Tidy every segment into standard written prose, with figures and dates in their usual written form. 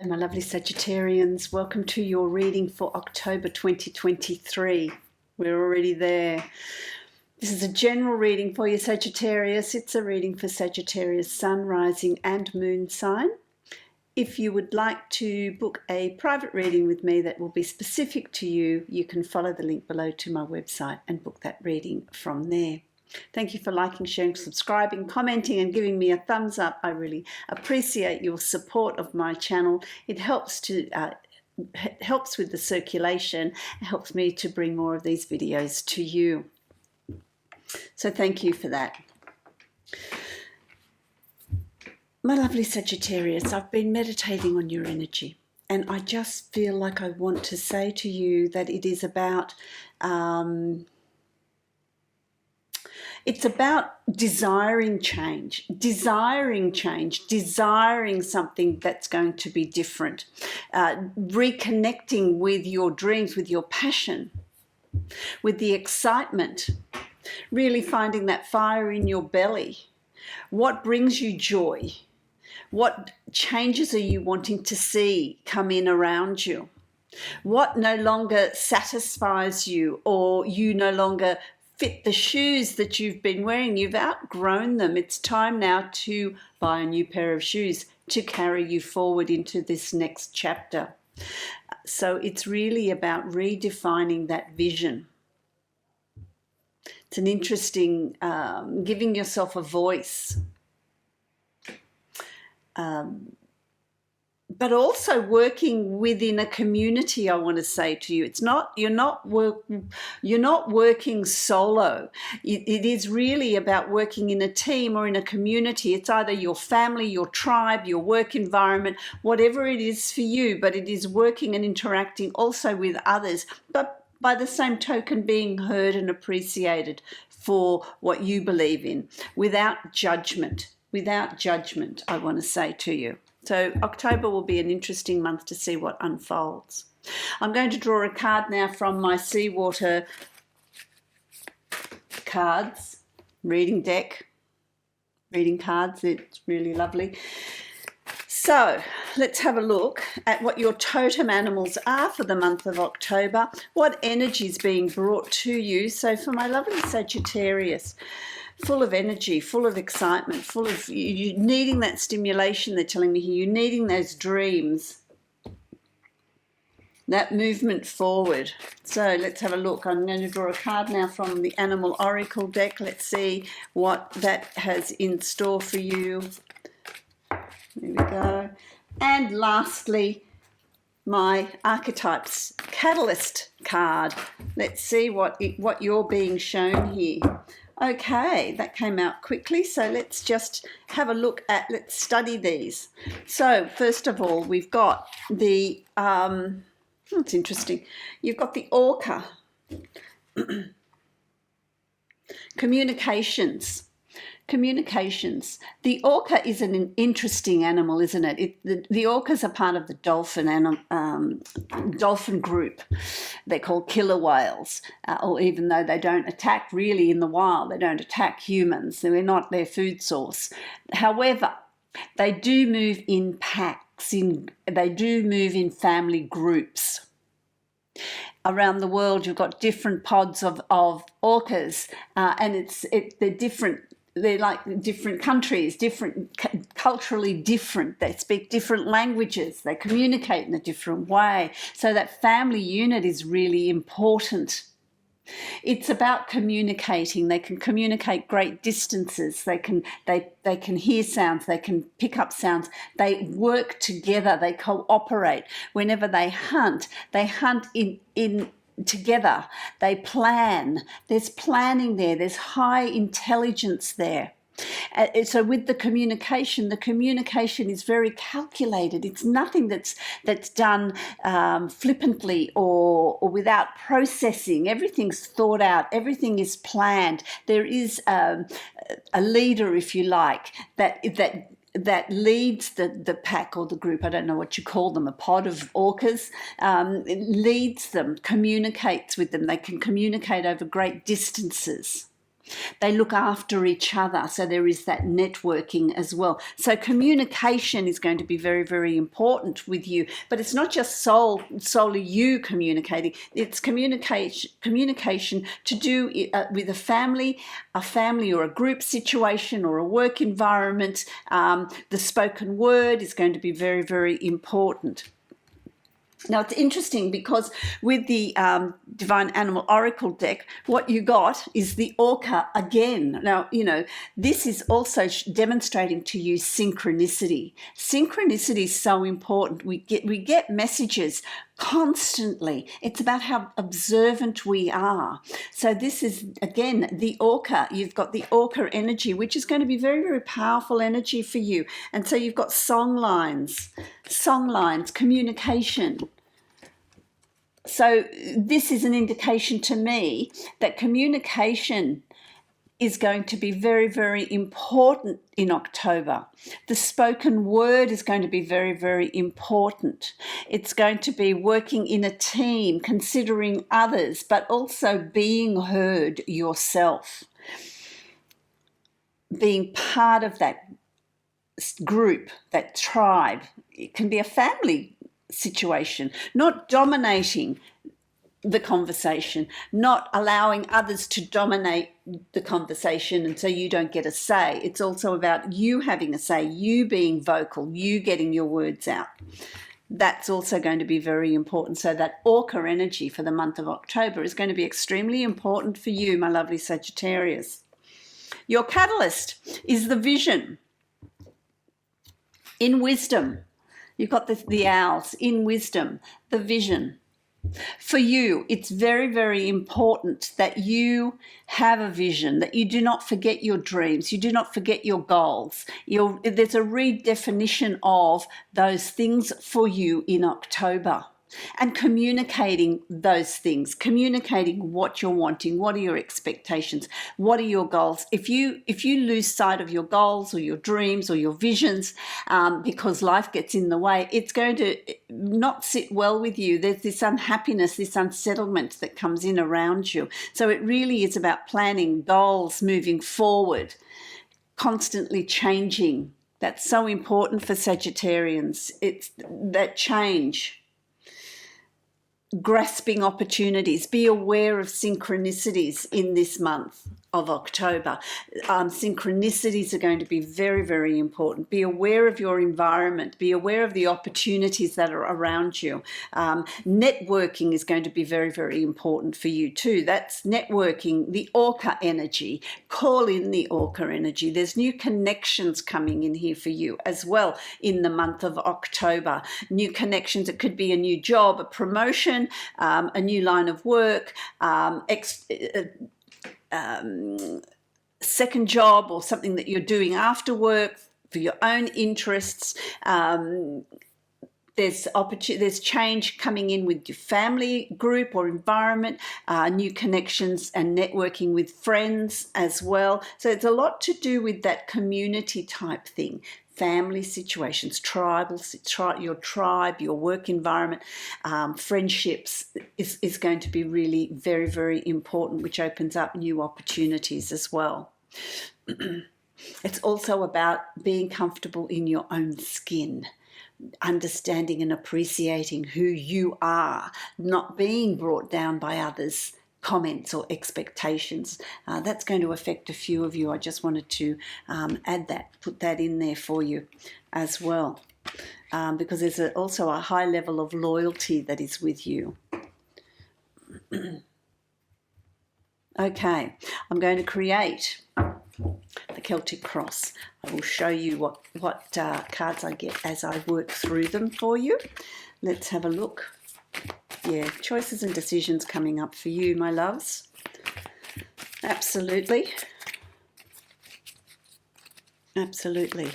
My lovely Sagittarians, welcome to your reading for October 2023. We're already there. This is a general reading for you, Sagittarius. It's a reading for Sagittarius Sun, Rising and Moon sign. If you would like to book a private reading with me that will be specific to you, you can follow the link below to my website and book that reading from there. Thank you for liking, sharing, subscribing, commenting and giving me a thumbs up. I really appreciate your support of my channel. It helps with the circulation. It helps me to bring more of these videos to you. So thank you for that. My lovely Sagittarius, I've been meditating on your energy, and I just feel like I want to say to you that it is about it's about desiring change, desiring something that's going to be different, reconnecting with your dreams, with your passion, with the excitement, really finding that fire in your belly. What brings you joy? What changes are you wanting to see come in around you? What no longer satisfies you, or you no longer fit the shoes that you've been wearing? You've outgrown them. It's time now to buy a new pair of shoes to carry you forward into this next chapter. So it's really about redefining that vision. It's an interesting, giving yourself a voice, but also working within a community. I want to say to you, it's not, you're not working solo. It is really about working in a team or in a community. It's either your family, your tribe, your work environment, whatever it is for you, but it is working and interacting also with others, but by the same token being heard and appreciated for what you believe in, without judgment, I want to say to you. So October will be an interesting month to see what unfolds. I'm going to draw a card now from my Seawater cards, reading cards. It's really lovely. So let's have a look at what your totem animals are for the month of October, what energy is being brought to you. So for my lovely Sagittarius, full of energy, full of excitement, full of you needing that stimulation, they're telling me here, you're needing those dreams, that movement forward. So let's have a look. I'm going to draw a card now from the Animal Oracle deck. Let's see what that has in store for you. There we go. And lastly, my Archetypes Catalyst card. Let's see what you're being shown here. Okay, that came out quickly, so let's just have a look at, let's study these. So first of all, we've got the, it's interesting, you've got the Orca, communications. The orca is an interesting animal, isn't it? The orcas are part of the dolphin group. They're called killer whales, or even though they don't attack really in the wild, they don't attack humans. We're not their food source. However, they do move in packs. They do move in family groups. Around the world, you've got different pods of orcas, and they're different. They're like different countries, culturally different. They speak different languages. They communicate in a different way. So that family unit is really important. It's about communicating. They can communicate great distances. They can hear sounds. They can pick up sounds. They work together. They cooperate. Whenever they hunt in together. They plan. There's planning there. There's high intelligence there. So with the communication is very calculated. It's nothing that's done flippantly or without processing. Everything's thought out. Everything is planned. There is a leader, if you like, that leads the pack or the group. I don't know what you call them, a pod of orcas. It leads them, communicates with them. They can communicate over great distances. They look after each other, so there is that networking as well. So communication is going to be very, very important with you, but it's not just solely you communicating. It's communication to do with a family or a group situation or a work environment. The spoken word is going to be very, very important. Now, it's interesting because with the Divine Animal Oracle deck, what you got is the Orca again. Now, you know, this is also demonstrating to you synchronicity. Synchronicity is so important. We get messages constantly. It's about how observant we are. So this is, again, the Orca. You've got the Orca energy, which is going to be very, very powerful energy for you. And so you've got song lines, communication. So this is an indication to me that communication is going to be very, very important in October. The spoken word is going to be very, very important. It's going to be working in a team, considering others, but also being heard yourself. Being part of that group, that tribe. It can be a family situation, not dominating the conversation, not allowing others to dominate the conversation and so you don't get a say. It's also about you having a say, you being vocal, you getting your words out. That's also going to be very important. So that Orca energy for the month of October is going to be extremely important for you, my lovely Sagittarius. Your catalyst is the vision. In wisdom, you've got the owls. In wisdom, the vision. For you, it's very, very important that you have a vision, that you do not forget your dreams, you do not forget your goals. There's a redefinition of those things for you in October. And communicating those things, communicating what you're wanting, what are your expectations, what are your goals. If you lose sight of your goals or your dreams or your visions because life gets in the way, it's going to not sit well with you. There's this unhappiness, this unsettlement that comes in around you. So it really is about planning goals, moving forward, constantly changing. That's so important for Sagittarians. It's that change. Grasping opportunities, be aware of synchronicities in this month of October. Synchronicities are going to be very, very important. Be aware of your environment. Be aware of the opportunities that are around you. Networking is going to be very, very important for you too. That's networking, the Orca energy. Call in the Orca energy. There's new connections coming in here for you as well in the month of October. New connections. It could be a new job, a promotion, a new line of work, second job or something that you're doing after work for your own interests. There's change coming in with your family group or environment, new connections and networking with friends as well. So it's a lot to do with that community type thing. Family situations, your tribe, your work environment, friendships is going to be really very, very important, which opens up new opportunities as well. It's also about being comfortable in your own skin, understanding and appreciating who you are, not being brought down by others' comments or expectations. That's going to affect a few of you. I just wanted to put that in there for you as well, because there's also a high level of loyalty that is with you. Okay, I'm going to create the Celtic Cross. I will show you what cards I get as I work through them for you. Let's have a look. Yeah, choices and decisions coming up for you, my loves. Absolutely. Absolutely.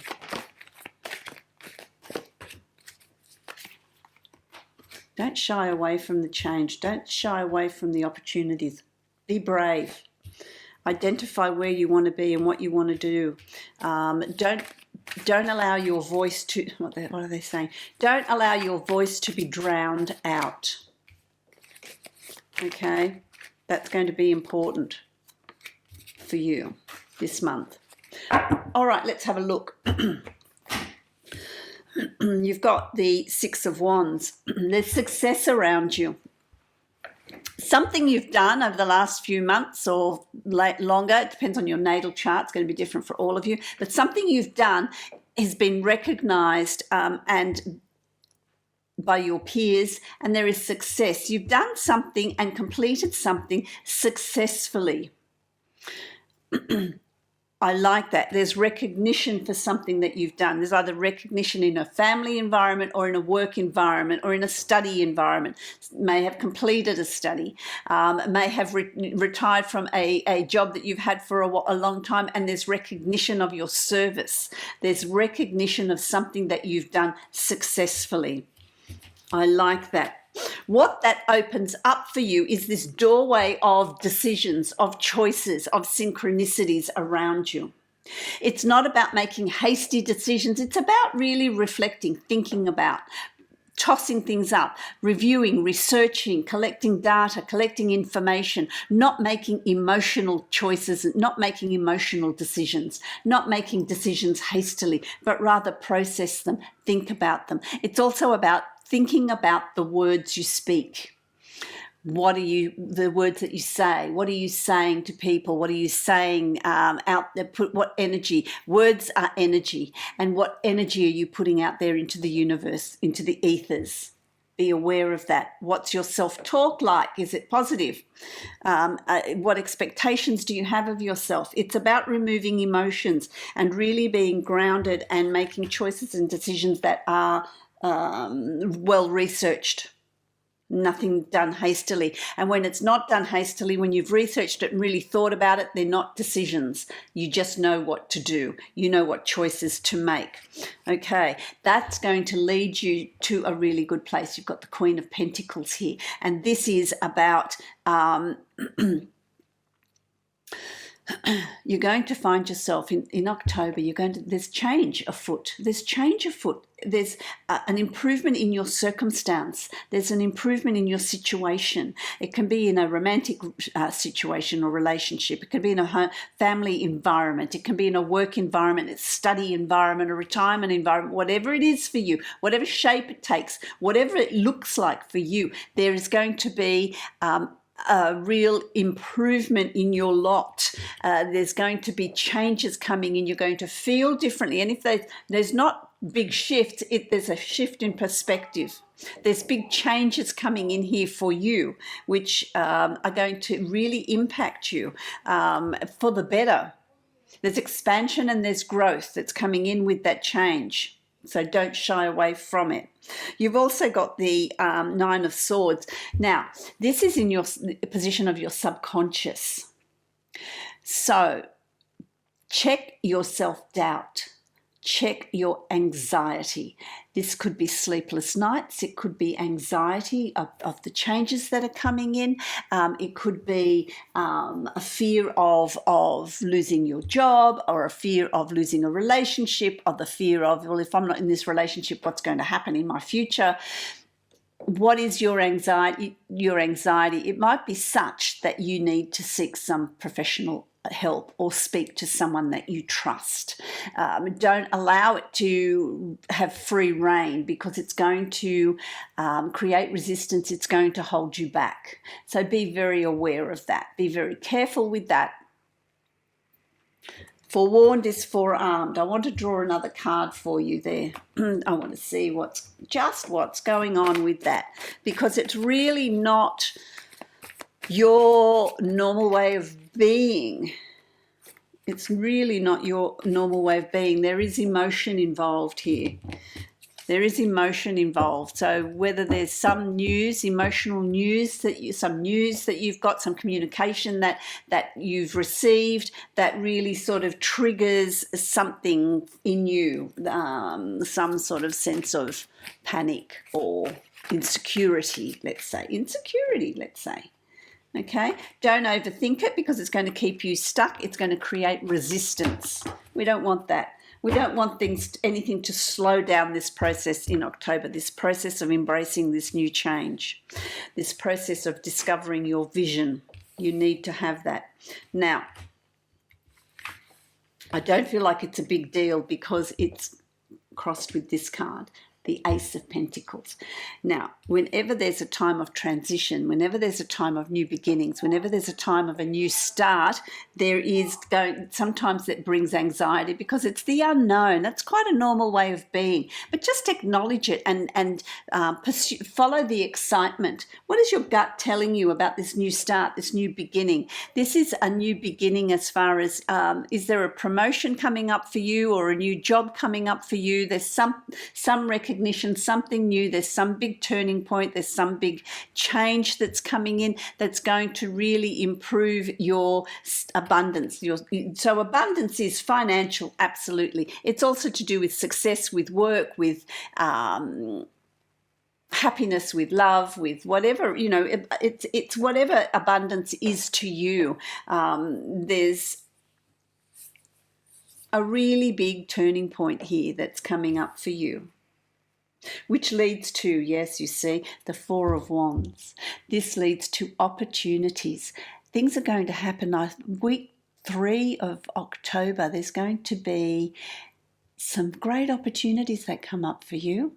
Don't shy away from the change. Don't shy away from the opportunities. Be brave. Identify where you want to be and what you want to do. Don't allow your voice to, what are they saying? Don't allow your voice to be drowned out. Okay, that's going to be important for you this month. All right, let's have a look. You've got the Six of Wands. There's success around you. Something you've done over the last few months or longer, it depends on your natal chart, it's going to be different for all of you, but something you've done has been recognized and by your peers, and there is success. You've done something and completed something successfully. I like that. There's recognition for something that you've done. There's either recognition in a family environment or in a work environment or in a study environment. May have completed a study, may have retired from a job that you've had for a long time, and there's recognition of your service. There's recognition of something that you've done successfully. I like that. What that opens up for you is this doorway of decisions, of choices, of synchronicities around you. It's not about making hasty decisions. It's about really reflecting, thinking about, tossing things up, reviewing, researching, collecting data, collecting information, not making emotional choices, not making emotional decisions, not making decisions hastily, but rather process them, think about them. It's also about thinking about the words you speak. The words that you say? What are you saying to people? What are you saying out there? What energy? Words are energy. And what energy are you putting out there into the universe, into the ethers? Be aware of that. What's your self-talk like? Is it positive? What expectations do you have of yourself? It's about removing emotions and really being grounded and making choices and decisions that are well researched. Nothing done hastily. And when it's not done hastily, when you've researched it and really thought about it, they're not decisions. You just know what to do. You know what choices to make. Okay, that's going to lead you to a really good place. You've got the Queen of Pentacles here. And this is about you're going to find yourself in October, there's change afoot. There's change afoot. There's an improvement in your circumstance. There's an improvement in your situation. It can be in a romantic situation or relationship. It can be in a family environment. It can be in a work environment, a study environment, a retirement environment, whatever it is for you, whatever shape it takes, whatever it looks like for you, there is going to be a real improvement in your lot. There's going to be changes coming in. You're going to feel differently. And if there's not big shifts, there's a shift in perspective. There's big changes coming in here for you, which are going to really impact you for the better. There's expansion and there's growth that's coming in with that change. So don't shy away from it. You've also got the Nine of Swords. Now, this is in your position of your subconscious. So check your self-doubt. Check your anxiety. This could be sleepless nights. It could be anxiety of the changes that are coming in. It could be a fear of losing your job, or a fear of losing a relationship, or the fear of, well, if I'm not in this relationship, what's going to happen in my future? What is your anxiety? It might be such that you need to seek some professional help or speak to someone that you trust. Don't allow it to have free rein, because it's going to create resistance. It's going to hold you back. So be very aware of that. Be very careful with that. Forewarned is forearmed. I want to draw another card for you there. I want to see what's going on with that, because it's really not your normal way of being. It's really not your normal way of being. There is emotion involved here. There is emotion involved. So whether there's some news, emotional news some news that you've got, some communication that you've received that really sort of triggers something in you, some sort of sense of panic or insecurity, let's say. Okay, don't overthink it, because it's going to keep you stuck. It's going to create resistance. We don't want that. We don't want anything to slow down this process in October, this process of embracing this new change, this process of discovering your vision. You need to have that. Now, I don't feel like it's a big deal because it's crossed with this card, the Ace of Pentacles. Now, whenever there's a time of transition, whenever there's a time of new beginnings, whenever there's a time of a new start, sometimes that brings anxiety because it's the unknown. That's quite a normal way of being, but just acknowledge it and follow the excitement. What is your gut telling you about this new start, this new beginning? This is a new beginning as far as, is there a promotion coming up for you or a new job coming up for you? There's some recognition, something new, there's some big turning point, there's some big change that's coming in that's going to really improve your abundance. So abundance is financial, absolutely. It's also to do with success, with work, with happiness, with love, with whatever, it's whatever abundance is to you. There's a really big turning point here that's coming up for you, which leads to, yes, you see, the Four of Wands. This leads to opportunities. Things are going to happen. Week 3 of October, there's going to be some great opportunities that come up for you,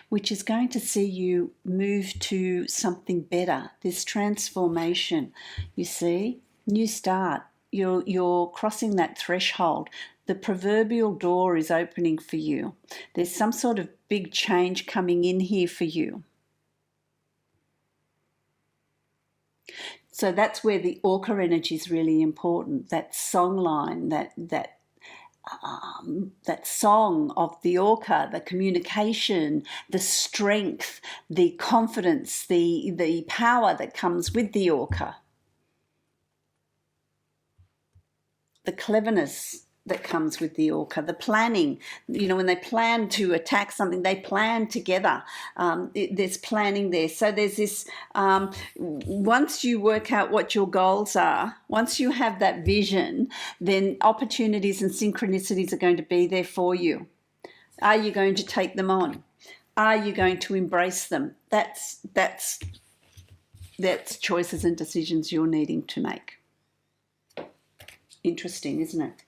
which is going to see you move to something better. This transformation, you see, new start. You're crossing that threshold. The proverbial door is opening for you. There's some sort of big change coming in here for you. So that's where the Orca energy is really important. That song line, that song of the Orca, the communication, the strength, the confidence, the power that comes with the Orca, the cleverness that comes with the Orca, the planning. When they plan to attack something, they plan together. There's planning there. So there's this, once you work out what your goals are, once you have that vision, then opportunities and synchronicities are going to be there for you. Are you going to take them on? Are you going to embrace them? That's choices and decisions you're needing to make. Interesting, isn't it?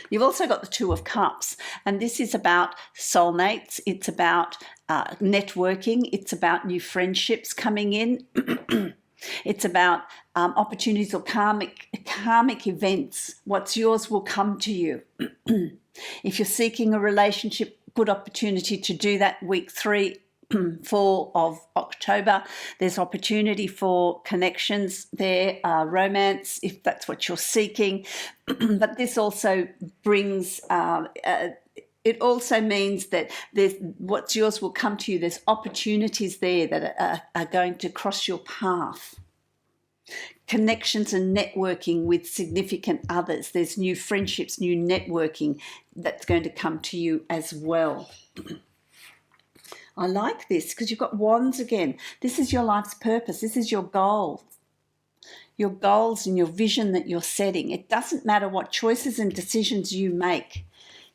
You've also got the Two of Cups, and this is about soulmates. It's about networking. It's about new friendships coming in. It's about opportunities or karmic events. What's yours will come to you. If you're seeking a relationship, good opportunity to do that. Week 3, 4 of October, there's opportunity for connections there, romance, if that's what you're seeking. But this also brings, it also means that what's yours will come to you. There's opportunities there that are going to cross your path. Connections and networking with significant others. There's new friendships, new networking that's going to come to you as well. I like this because you've got Wands again. This is your life's purpose. This is your goals. Your goals and your vision that you're setting. It doesn't matter what choices and decisions you make.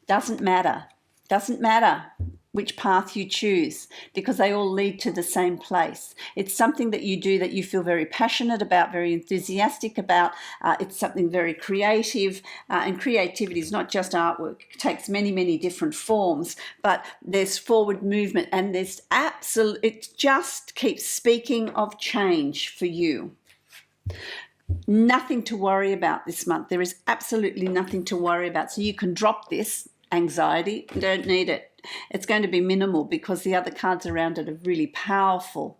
Doesn't matter. Doesn't matter which path you choose because they all lead to the same place. It's something that you do that you feel very passionate about, very enthusiastic about. It's something very creative, and creativity is not just artwork. It takes many, many different forms, but there's forward movement and there's it just keeps speaking of change for you. Nothing to worry about this month. There is absolutely nothing to worry about. So you can drop this anxiety. You don't need it. It's going to be minimal because the other cards around it are really powerful.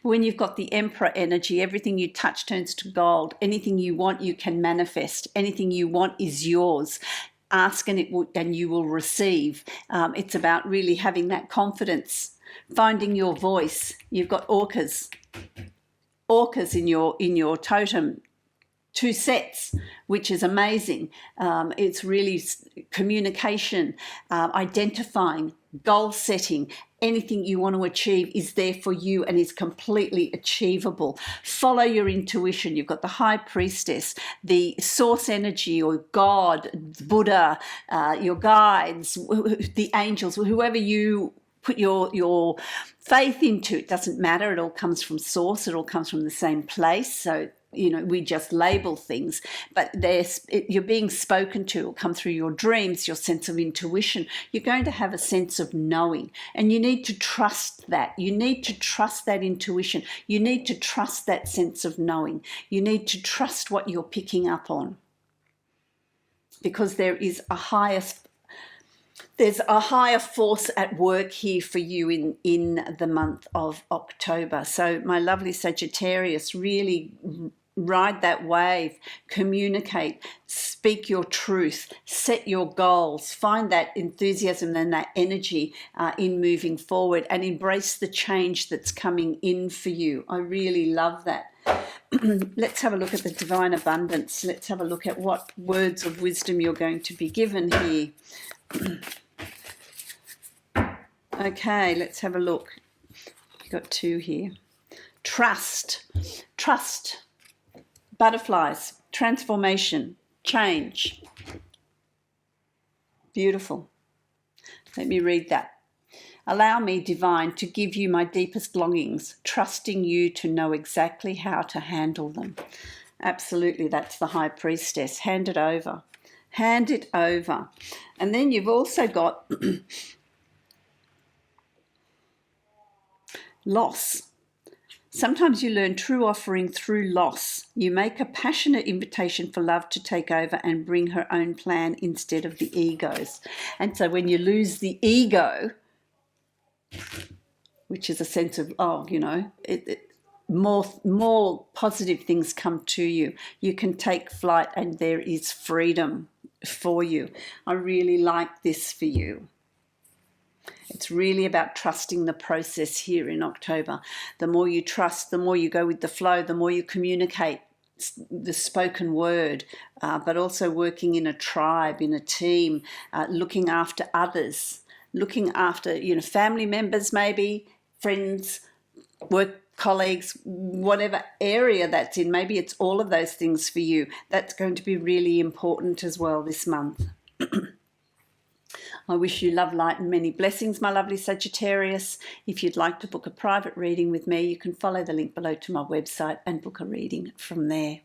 But when you've got the Emperor energy, everything you touch turns to gold. Anything you want, you can manifest. Anything you want is yours. Ask and you will receive. It's about really having that confidence, finding your voice. You've got orcas in your totem. 2 sets, which is amazing. It's really communication, identifying, goal setting. Anything you want to achieve is there for you and is completely achievable. Follow your intuition. You've got the High Priestess, the Source energy or God, Buddha, your guides, the angels, whoever you put your faith into. It doesn't matter. It all comes from Source. It all comes from the same place. So you know, we just label things, but you're being spoken to. It'll come through your dreams, your sense of intuition. You're going to have a sense of knowing, and you need to trust that. You need to trust that intuition. You need to trust that sense of knowing. You need to trust what you're picking up on, because there's a higher force at work here for you in the month of October. So my lovely Sagittarius, really ride that wave, communicate, speak your truth, set your goals, find that enthusiasm and that energy in moving forward, and embrace the change that's coming in for you. I really love that. Let's have a look at the divine abundance. Let's have a look at what words of wisdom you're going to be given here. Okay, let's have a look. You've got 2 here. Trust. Butterflies, transformation, change. Beautiful. Let me read that. Allow me, divine, to give you my deepest longings, trusting you to know exactly how to handle them. Absolutely, that's the High Priestess. Hand it over. Hand it over. And then you've also got loss. Sometimes you learn true offering through loss. You make a passionate invitation for love to take over and bring her own plan instead of the ego's. And so when you lose the ego, which is a sense of, more positive things come to you. You can take flight and there is freedom for you. I really like this for you. It's really about trusting the process here in October. The more you trust, the more you go with the flow, the more you communicate the spoken word, but also working in a tribe, in a team, looking after others, looking after, family members maybe, friends, work colleagues, whatever area that's in. Maybe it's all of those things for you. That's going to be really important as well this month. I wish you love, light and many blessings, my lovely Sagittarius. If you'd like to book a private reading with me, you can follow the link below to my website and book a reading from there.